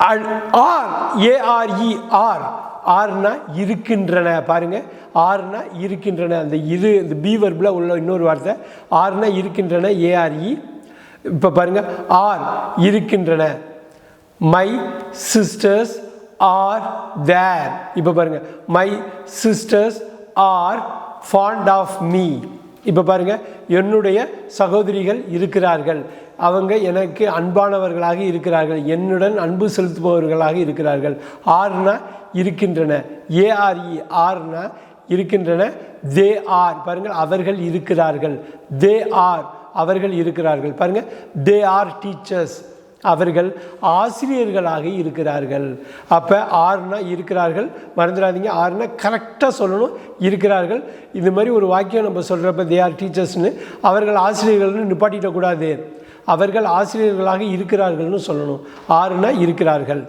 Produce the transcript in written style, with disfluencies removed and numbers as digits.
R ARE R ஆர்னா இருக்கின்றன. பாருங்க, ஆர்னா இருக்கின்றன. அந்த இது இந்த பி வர்பில் உள்ள இன்னொரு வார்த்தை ஆர்னா இருக்கின்றன ஏஆர்இ. இப்போ பாருங்க, ஆர் இருக்கின்றன. My sisters are there. இப்போ பாருங்க, my sisters are fond of me. இப்போ பாருங்க, என்னுடைய சகோதரிகள் இருக்கிறார்கள், அவங்க எனக்கு அன்பானவர்களாக இருக்கிறார்கள், என்னுடன் அன்பு செலுத்துபவர்களாக இருக்கிறார்கள். ஆர்னா இருக்கின்றன, ஏஆர்இ ஆர்னா இருக்கின்றன. தே ஆர் பாருங்கள், அவர்கள் இருக்கிறார்கள். தே ஆர் அவர்கள் இருக்கிறார்கள். பாருங்க, தே ஆர் டீச்சர்ஸ் அவர்கள் ஆசிரியர்களாக இருக்கிறார்கள். அப்போ ஆர்னா இருக்கிறார்கள், மறந்துடாதீங்க. ஆர்னா கரெக்டாக சொல்லணும், இருக்கிறார்கள். இது மாதிரி ஒரு வாக்கியம் நம்ம சொல்கிறப்ப தே ஆர் டீச்சர்ஸ்னு அவர்கள் ஆசிரியர்கள்னு நிப்பாட்டிடக்கூடாது, அவர்கள் ஆசிரியர்களாக இருக்கிறார்கள்னு சொல்லணும். ஆர்னா இருக்கிறார்கள்.